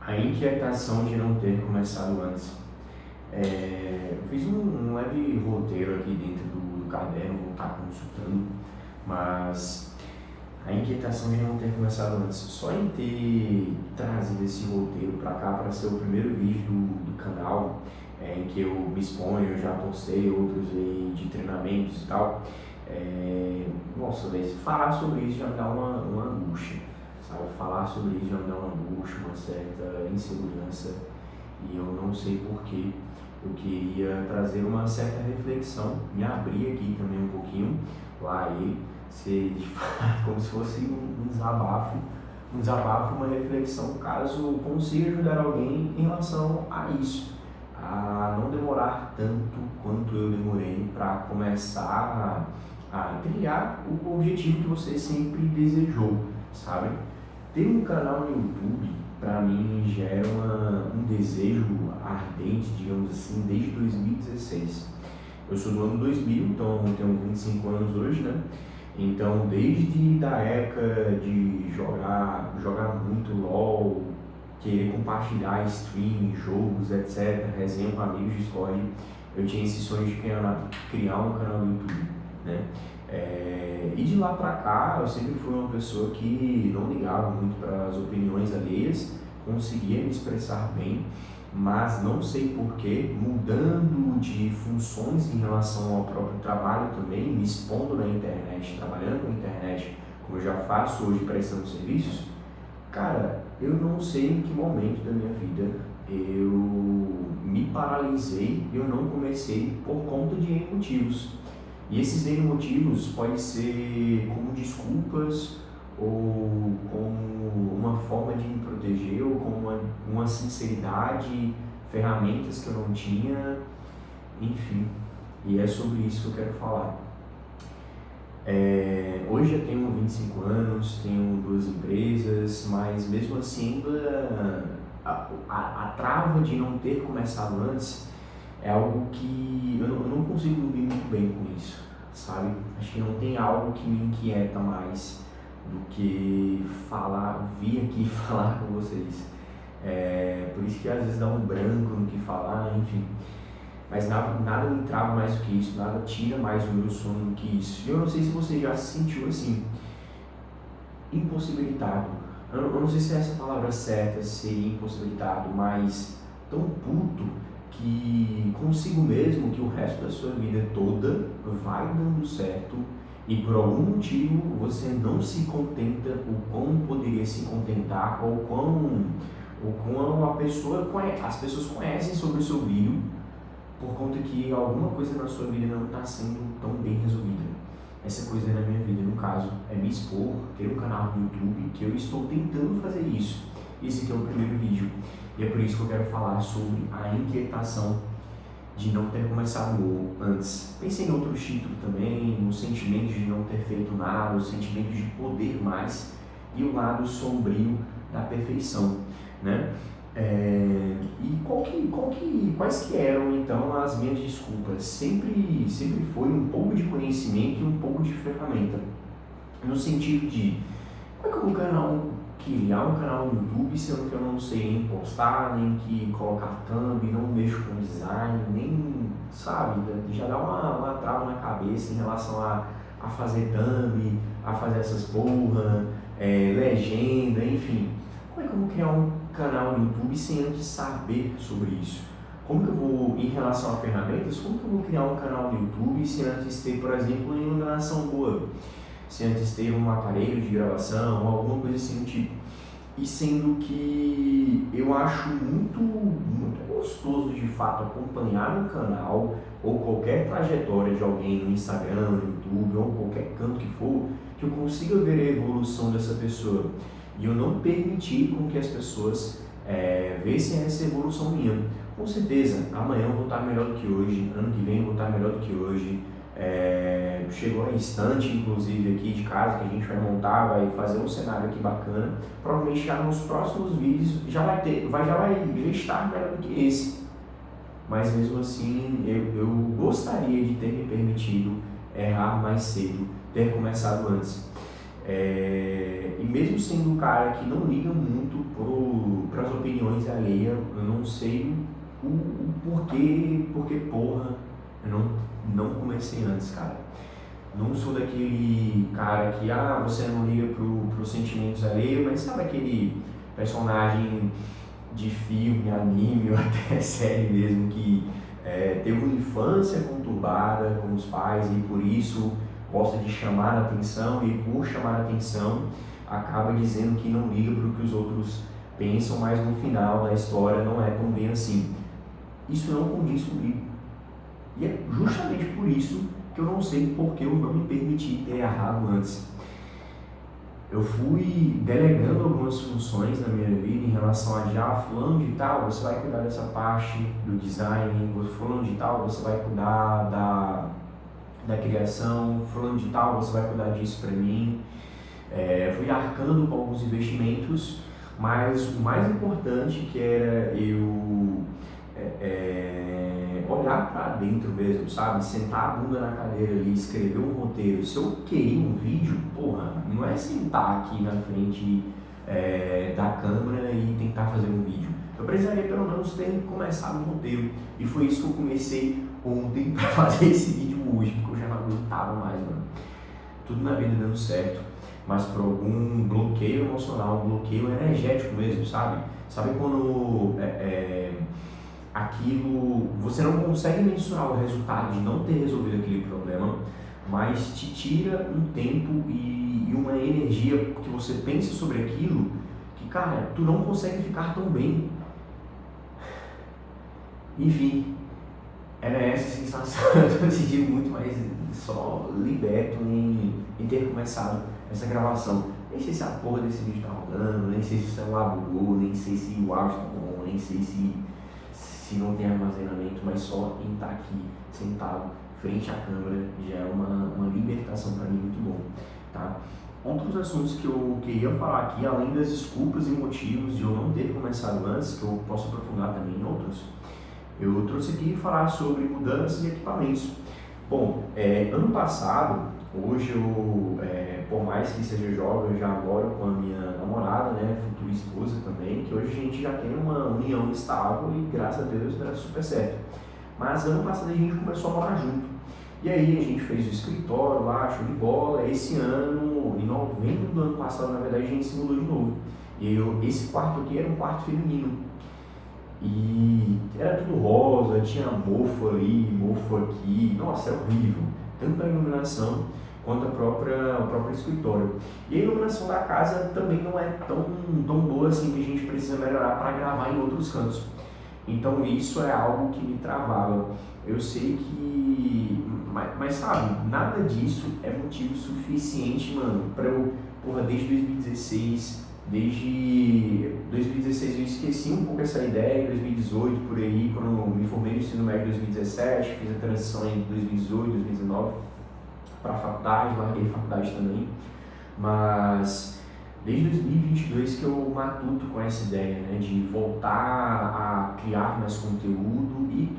A inquietação de não ter começado antes. Eu fiz um leve roteiro aqui dentro do caderno, vou estar consultando, mas a inquietação de não ter começado antes, só em ter trazido esse roteiro para cá, para ser o primeiro vídeo do canal, em que eu me exponho, eu já postei outros aí de treinamentos e tal. Nossa, véio, falar sobre isso já me dá uma angústia, sabe? Falar sobre isso já me dá uma angústia, uma certa insegurança, e eu não sei porquê. Eu queria trazer uma certa reflexão, me abrir aqui também um pouquinho, lá ele, ser de fato como se fosse um desabafo, uma reflexão, caso consiga ajudar alguém em relação a isso, a não demorar tanto quanto eu demorei para começar a trilhar o objetivo que você sempre desejou, sabe? Ter um canal no YouTube, para mim, já era um desejo ardente, digamos assim, desde 2016. Eu sou do ano 2000, então eu tenho 25 anos hoje, né? Então, desde da época de jogar muito LOL, querer compartilhar stream, jogos, etc., resenha com amigos de Discord, eu tinha esse sonho de criar um canal no YouTube, né? E de lá pra cá, eu sempre fui uma pessoa que não ligava muito para as opiniões alheias, conseguia me expressar bem, mas não sei porquê, mudando de funções em relação ao próprio trabalho também, me expondo na internet, trabalhando na internet, como eu já faço hoje prestando serviços, cara, eu não sei em que momento da minha vida eu me paralisei e eu não comecei por conta de N motivos. E esses N motivos podem ser como desculpas, ou como uma forma de me proteger, ou como uma sinceridade, ferramentas que eu não tinha, enfim. E é sobre isso que eu quero falar. Hoje eu tenho 25 anos, tenho 2 empresas, mas mesmo assim a trava de não ter começado antes é algo que eu não consigo dormir muito bem com isso, sabe? Acho que não tem algo que me inquieta mais do que vir aqui falar com vocês. Por isso que às vezes dá um branco no que falar, enfim. Mas nada me trava mais do que isso, nada tira mais o meu sono do que isso. E eu não sei se você já se sentiu assim, impossibilitado. Eu não sei se é essa palavra certa, se seria impossibilitado, mas tão puto que consigo mesmo que o resto da sua vida toda vai dando certo e por algum motivo você não se contenta o quão poderia se contentar ou quão as pessoas conhecem sobre o seu brilho por conta que alguma coisa na sua vida não está sendo tão bem resolvida. Essa coisa na minha vida, no caso, é me expor, ter um canal no YouTube, que eu estou tentando fazer isso. Esse aqui é o primeiro vídeo. E é por isso que eu quero falar sobre a inquietação de não ter começado antes. Pensei em outros títulos também, no sentimento de não ter feito nada, o sentimento de poder mais e o lado sombrio da perfeição, né? E quais que eram então as minhas desculpas? Sempre foi um pouco de conhecimento e um pouco de ferramenta, no sentido de como é que eu vou criar um canal no YouTube sendo que eu não sei nem postar, nem que colocar thumb, não mexo com design, nem, sabe, já dá uma trava na cabeça em relação a fazer thumb, a fazer essas porra, legenda, enfim. Como é que eu vou criar um canal no YouTube sem antes saber sobre isso? Como que eu vou, em relação a ferramentas, como que eu vou criar um canal no YouTube sem antes ter, por exemplo, iluminação boa? Se antes ter um aparelho de gravação ou alguma coisa assim do tipo. E sendo que eu acho muito gostoso de fato acompanhar um canal ou qualquer trajetória de alguém no Instagram, no YouTube ou qualquer canto que for, que eu consiga ver a evolução dessa pessoa e eu não permitir com que as pessoas vissem essa evolução minha. Com certeza, amanhã eu vou estar melhor do que hoje, ano que vem eu vou estar melhor do que hoje. Chegou a estante, inclusive, aqui de casa que a gente vai montar, vai fazer um cenário aqui bacana. Provavelmente já nos próximos vídeos já vai estar melhor do que esse. Mas mesmo assim, eu gostaria de ter me permitido errar mais cedo, ter começado antes. E mesmo sendo um cara que não liga muito para as opiniões alheias, eu não sei o porquê, porque porra, eu não comecei antes, cara. Não sou daquele cara que, você não liga pros sentimentos alheios, mas sabe aquele personagem de filme, anime ou até série mesmo que teve uma infância conturbada com os pais e por isso gosta de chamar a atenção e por chamar a atenção acaba dizendo que não liga para o que os outros pensam, mas no final da história não é tão bem assim. Isso não condiz comigo. E é justamente por isso que eu não sei porque eu não me permiti ter errado antes. Eu fui delegando algumas funções na minha vida em relação a fulano de tal, você vai cuidar dessa parte do design, fulano de tal, você vai cuidar da criação, fulano de tal, você vai cuidar disso para mim. Fui arcando com alguns investimentos, mas o mais importante que era eu olhar para dentro mesmo, sabe? Sentar a bunda na cadeira ali, escrever um roteiro. Se eu queria um vídeo, porra, não é sentar aqui na frente da câmera e tentar fazer um vídeo. Eu precisaria pelo menos ter começado um roteiro. E foi isso que eu comecei ontem para fazer esse vídeo hoje, porque eu já não aguentava mais, mano. Tudo na vida dando certo, mas por algum bloqueio emocional, um bloqueio energético mesmo, sabe? Sabe quando aquilo, você não consegue mensurar o resultado de não ter resolvido aquele problema, mas te tira um tempo e uma energia que você pensa sobre aquilo, que cara, tu não consegue ficar tão bem. Enfim, era essa sensação. Eu tô me sentindo muito mais só liberto em ter começado essa gravação. Nem sei se a porra desse vídeo tá rodando, nem sei se o celular bugou, nem sei se o áudio tá bom, nem sei se não tem armazenamento, mas só em estar aqui sentado frente à câmera já é uma libertação para mim muito bom, tá? Outros assuntos que eu queria falar aqui, além das desculpas e motivos de eu não ter começado antes, que eu posso aprofundar também em outros, eu trouxe aqui falar sobre mudanças e equipamentos. Bom, ano passado, hoje eu, por mais que seja jovem, eu já moro com a minha namorada, né, futura esposa também, que hoje a gente já tem uma união estável e graças a Deus dá super certo. Mas ano passado a gente começou a morar junto. E aí a gente fez o escritório lá, show de bola. Esse ano, em novembro do ano passado, na verdade, a gente se mudou de novo. E esse quarto aqui era um quarto feminino. E era tudo rosa, tinha mofo ali, mofo aqui. Nossa, é horrível. Tanto a iluminação quanto o próprio escritório. E a iluminação da casa também não é tão boa assim, que a gente precisa melhorar para gravar em outros cantos. Então isso é algo que me travava. Eu sei que... Mas sabe, nada disso é motivo suficiente, mano, para eu, desde 2016 eu esqueci um pouco essa ideia. Em 2018, por aí, quando eu me formei no ensino médio em 2017, fiz a transição em 2018, 2019 para a faculdade, larguei a faculdade também, mas desde 2022 que eu matuto com essa ideia, né, de voltar a criar mais conteúdo e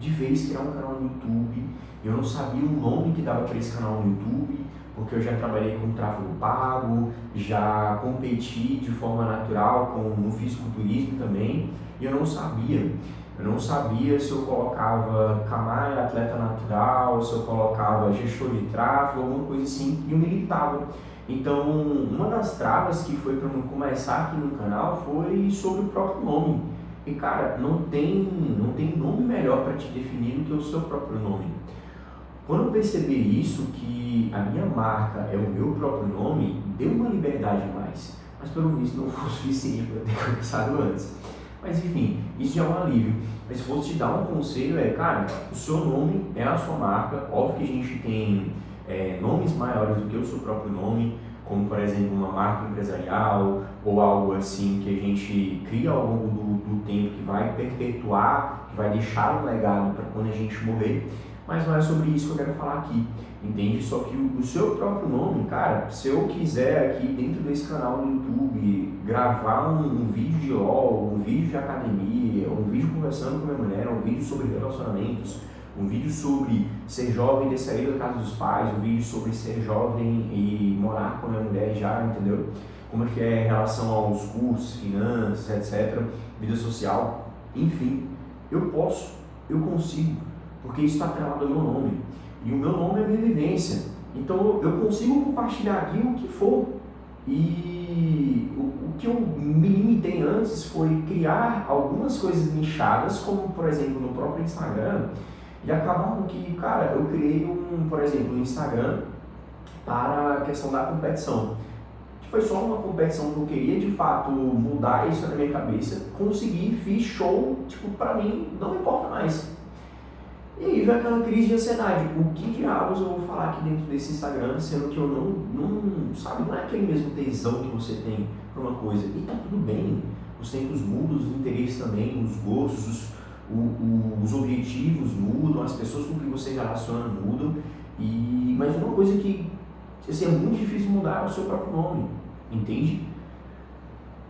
de vez criar um canal no YouTube. Eu não sabia o nome que dava para esse canal no YouTube, porque eu já trabalhei com tráfego pago, já competi de forma natural no fisiculturismo também, e eu não sabia se eu colocava Kamae, atleta natural, se eu colocava gestor de tráfego, alguma coisa assim, e eu me limitava. Então, uma das travas que foi para eu começar aqui no canal foi sobre o próprio nome. E cara, não tem nome melhor para te definir do que o seu próprio nome. Quando eu percebi isso, que a minha marca é o meu próprio nome, deu uma liberdade a mais. Mas pelo visto não foi o suficiente para eu ter começado antes. Mas enfim, isso já é um alívio. Mas se fosse te dar um conselho, cara, o seu nome é a sua marca. Óbvio que a gente tem nomes maiores do que o seu próprio nome, como por exemplo uma marca empresarial ou algo assim que a gente cria ao longo do tempo, que vai perpetuar, que vai deixar um legado para quando a gente morrer. Mas não é sobre isso que eu quero falar aqui, entende? Só que o seu próprio nome, cara, se eu quiser aqui dentro desse canal no YouTube gravar um vídeo de LOL, um vídeo de academia, um vídeo conversando com minha mulher, um vídeo sobre relacionamentos, um vídeo sobre ser jovem e ter saído da casa dos pais, um vídeo sobre ser jovem e morar com a minha mulher já, entendeu? como é que é em relação aos cursos, finanças, etc., vida social, enfim, eu posso, eu consigo, porque isso está atrelado ao meu nome, e o meu nome é minha vivência, então eu consigo compartilhar aqui o que for, e o que eu me limitei antes foi criar algumas coisas nichadas, como por exemplo no próprio Instagram, e acabava que, cara, eu criei por exemplo, um Instagram para a questão da competição, que foi só uma competição que eu queria de fato mudar isso na minha cabeça, consegui, fiz show, tipo, pra mim não importa mais. E aí veio aquela crise de ansiedade, o que diabos eu vou falar aqui dentro desse Instagram, sendo que eu sabe, não é aquele mesmo tesão que você tem por uma coisa, e tá tudo bem, os tempos mudam, os interesses também, os gostos, os objetivos mudam, as pessoas com quem você relaciona mudam, mas uma coisa que assim, é muito difícil mudar o seu próprio nome, entende?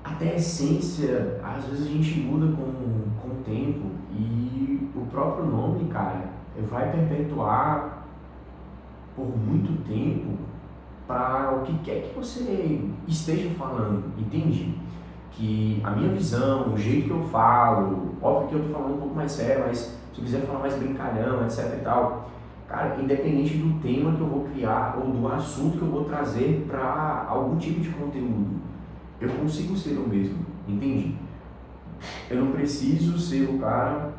Até a essência, às vezes a gente muda com o tempo e o próprio nome, cara, vai perpetuar por muito tempo para o que quer que você esteja falando, entende? Que a minha visão, o jeito que eu falo, óbvio que eu tô falando um pouco mais sério, mas se eu quiser falar mais brincalhão, etc e tal, cara, independente do tema que eu vou criar ou do assunto que eu vou trazer para algum tipo de conteúdo, eu consigo ser o mesmo, entende? Eu não preciso ser o cara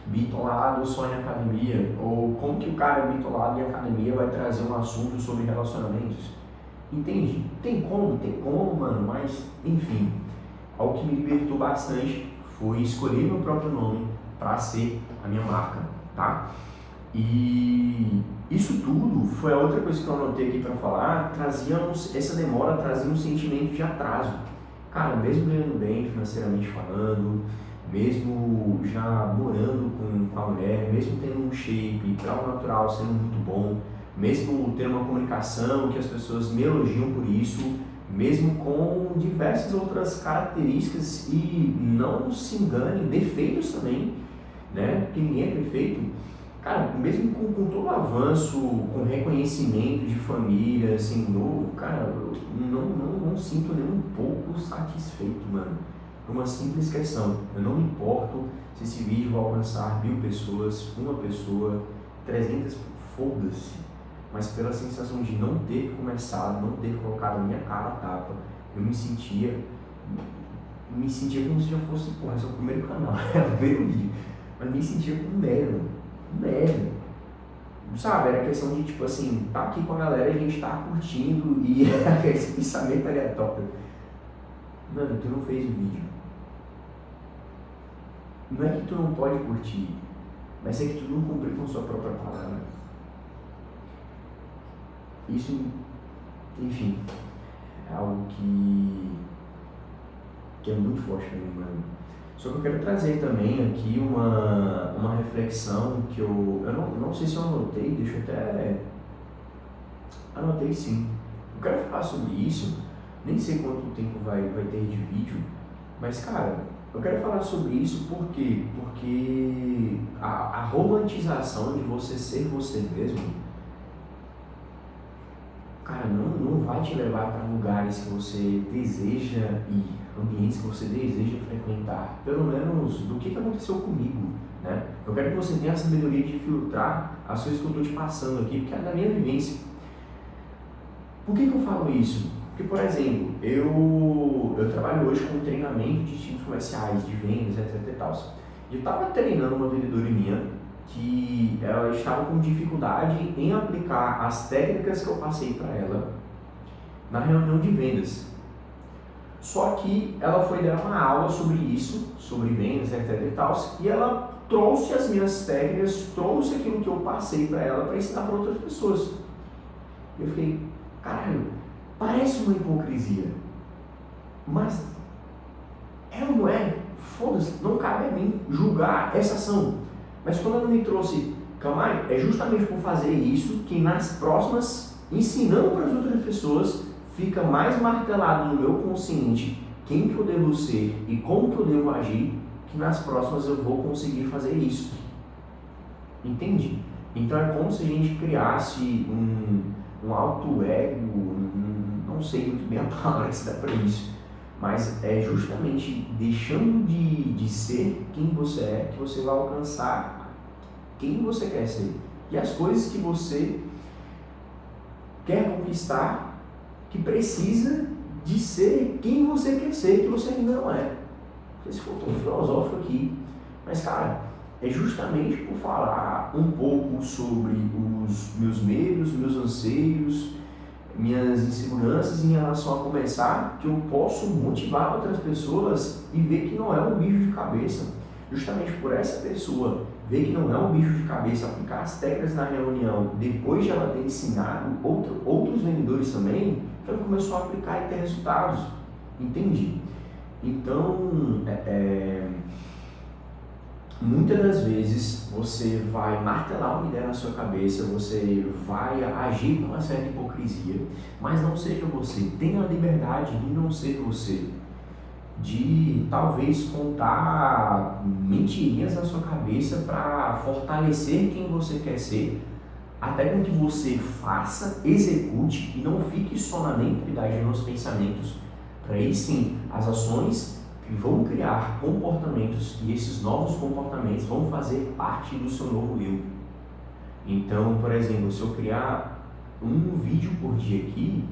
bitolado só em academia, ou como que o cara bitolado em academia vai trazer um assunto sobre relacionamentos, entende? Tem como, mano, mas enfim, algo que me libertou bastante foi escolher meu próprio nome para ser a minha marca, tá? E isso tudo foi a outra coisa que eu anotei aqui para falar, essa demora trazia um sentimento de atraso. Cara, mesmo ganhando bem financeiramente falando, mesmo já morando com a mulher, mesmo tendo um shape para o natural sendo muito bom, mesmo tendo uma comunicação que as pessoas me elogiam por isso, mesmo com diversas outras características e não se engane, defeitos também, né? Porque ninguém é perfeito. Cara, mesmo com todo o avanço, com reconhecimento de família, assim, novo, cara, eu não sinto nem um pouco satisfeito, mano. Por uma simples questão, eu não me importo se esse vídeo vai alcançar 1000 pessoas, uma pessoa, 300, foda-se. Mas pela sensação de não ter começado, não ter colocado a minha cara a tapa, eu me sentia como se já fosse, porra, esse é o primeiro canal, é o primeiro vídeo, mas me sentia com merda. Sabe, era questão de tipo assim, tá aqui com a galera, a gente tá curtindo e esse pensamento aleatório. Mano, tu não fez o vídeo. Não é que tu não pode curtir, mas é que tu não cumpriu com sua própria palavra. Isso, enfim, é algo que é muito forte pra mim, mano. Só que eu quero trazer também aqui uma reflexão que eu não sei se eu anotei, deixa eu até... Anotei sim. Eu quero falar sobre isso, nem sei quanto tempo vai ter de vídeo, mas cara, eu quero falar sobre isso por quê? Porque a romantização de você ser você mesmo, cara, não vai te levar para lugares que você deseja ir, ambientes que você deseja frequentar, pelo menos do que aconteceu comigo, né? Eu quero que você tenha a sabedoria de filtrar as coisas que eu estou te passando aqui, porque é da minha vivência. Por que eu falo isso? Porque, por exemplo, eu trabalho hoje com treinamento de times comerciais, de vendas, etc e tal. E eu estava treinando uma vendedora minha que ela estava com dificuldade em aplicar as técnicas que eu passei para ela na reunião de vendas. Só que ela foi dar uma aula sobre isso, sobre vendas, etc e tal, e ela trouxe as minhas técnicas, trouxe aquilo que eu passei para ela para ensinar para outras pessoas. Eu fiquei, caralho, parece uma hipocrisia, mas é ou não é? Foda-se, não cabe a mim julgar essa ação. Mas quando ela me trouxe, calma aí, é justamente por fazer isso que nas próximas, ensinando para as outras pessoas, fica mais martelado no meu consciente quem que eu devo ser e como que eu devo agir, que nas próximas eu vou conseguir fazer isso. Entende? Então é como se a gente criasse um alto ego, não não sei muito bem a palavra que se dá para isso, mas é justamente deixando de ser quem você é, que você vai alcançar quem você quer ser. E as coisas que você quer conquistar, que precisa de ser quem você quer ser, que você ainda não é. Não sei se ficou tão filosófico aqui, mas cara, é justamente por falar um pouco sobre os meus medos, meus anseios, minhas inseguranças em relação a começar, que eu posso motivar outras pessoas e ver que não é um bicho de cabeça. Justamente por essa pessoa ver que não é um bicho de cabeça, aplicar as técnicas na reunião, depois de ela ter ensinado outros vendedores também, que ela começou a aplicar e ter resultados. Entende? Então, muitas das vezes você vai martelar uma ideia na sua cabeça, você vai agir com uma certa hipocrisia, mas não seja você. Tenha a liberdade de não ser você, de talvez contar mentirinhas na sua cabeça para fortalecer quem você quer ser, até com que você faça, execute e não fique só na mentalidade e nos pensamentos, para aí sim as ações que vão criar comportamentos e esses novos comportamentos vão fazer parte do seu novo eu. Então, por exemplo, se eu criar um vídeo por dia aqui,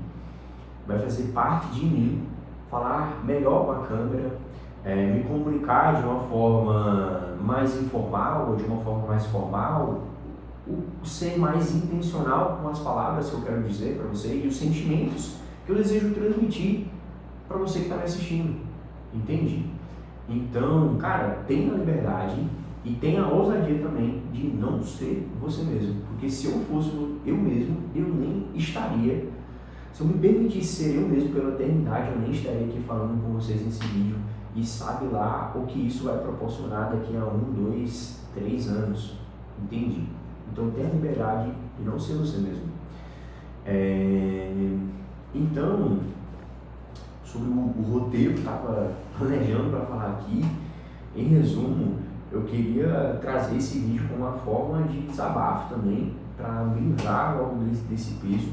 vai fazer parte de mim, falar melhor com a câmera, me comunicar de uma forma mais informal ou de uma forma mais formal, ser mais intencional com as palavras que eu quero dizer para você e os sentimentos que eu desejo transmitir para você que está me assistindo, entende? Então, cara, tenha a liberdade e tenha a ousadia também de não ser você mesmo, porque se eu fosse eu mesmo, eu nem estaria. Se eu me permitisse ser eu mesmo pela eternidade, eu nem estaria aqui falando com vocês nesse vídeo e sabe lá o que isso vai proporcionar daqui a 1, 2, 3 anos, entende? Então tenha a liberdade de não ser você mesmo. Então, sobre o roteiro que eu estava planejando para falar aqui, em resumo, eu queria trazer esse vídeo como uma forma de desabafo também, para me livrar logo desse peso,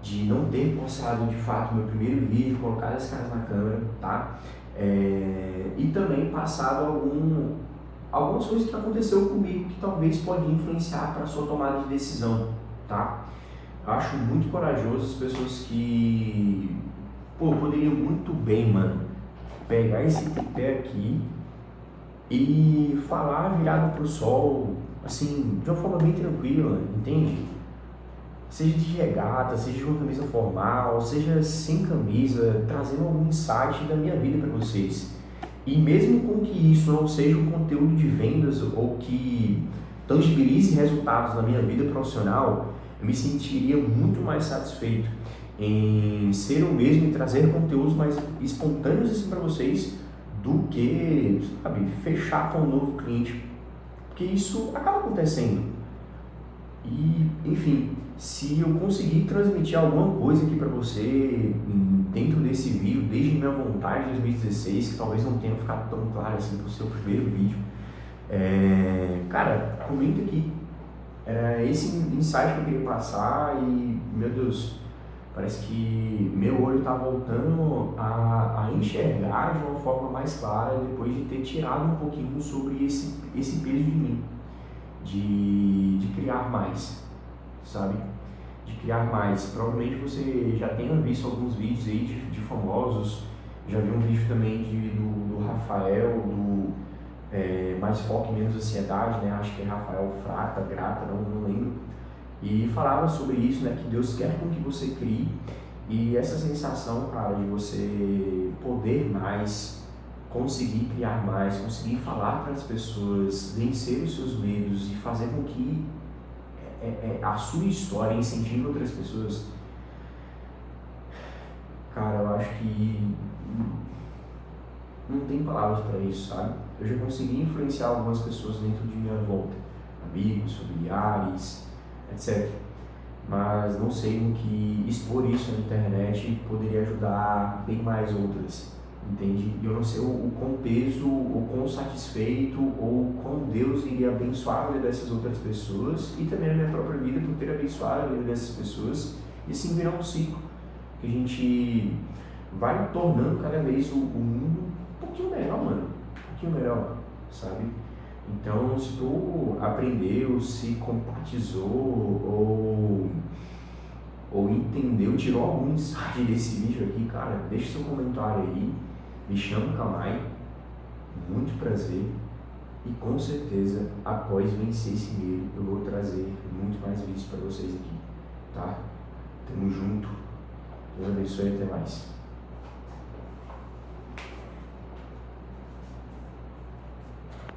de não ter postado de fato meu primeiro vídeo, colocado as caras na câmera, tá? E também passado algumas coisas que aconteceu comigo que talvez pode influenciar para a sua tomada de decisão, tá? Eu acho muito corajoso as pessoas que, poderiam muito bem, mano, pegar esse tripé aqui e falar virado pro sol, assim, de uma forma bem tranquila, entende? Seja de regata, seja de uma camisa formal, seja sem camisa, trazendo algum insight da minha vida para vocês. E mesmo com que isso não seja um conteúdo de vendas ou que tangibilize resultados na minha vida profissional, eu me sentiria muito mais satisfeito em ser eu mesmo e trazer conteúdos mais espontâneos assim para vocês do que, sabe, fechar com um novo cliente, porque isso acaba acontecendo. E, enfim, se eu conseguir transmitir alguma coisa aqui para você dentro desse vídeo, desde minha vontade de 2016, que talvez não tenha ficado tão claro assim pro seu primeiro vídeo, cara, comenta aqui. Era esse insight que eu queria passar e, meu Deus, parece que meu olho está voltando a enxergar de uma forma mais clara depois de ter tirado um pouquinho sobre esse peso de mim, de criar mais, sabe? De criar mais. Provavelmente você já tenha visto alguns vídeos aí de famosos, já vi um vídeo também do Rafael, Mais Foco e Menos Ansiedade, né? Acho que é Rafael Grata, não lembro. E falava sobre isso, né? Que Deus quer com que você crie. E essa sensação, cara, de você poder mais, conseguir criar mais, conseguir falar para as pessoas, vencer os seus medos e fazer com que a sua história incentive outras pessoas. Cara, eu acho que não tem palavras para isso, sabe? Eu já consegui influenciar algumas pessoas dentro de minha volta, amigos, familiares, etc. Mas não sei no que expor isso na internet poderia ajudar bem mais outras, entende? E eu não sei o quão peso, o quão satisfeito ou quão Deus iria abençoar a vida dessas outras pessoas e também a minha própria vida por ter abençoado a vida dessas pessoas e assim virar um ciclo. que a gente vai tornando cada vez o mundo um pouquinho melhor, mano. Um pouquinho melhor, sabe? Então, se tu aprendeu, se compatizou ou entendeu, tirou algum insight desse vídeo aqui, cara, deixa seu comentário aí, me chama Kamai, muito prazer, e com certeza, após vencer esse medo, eu vou trazer muito mais vídeos para vocês aqui, tá? Tamo junto, Deus abençoe e até mais.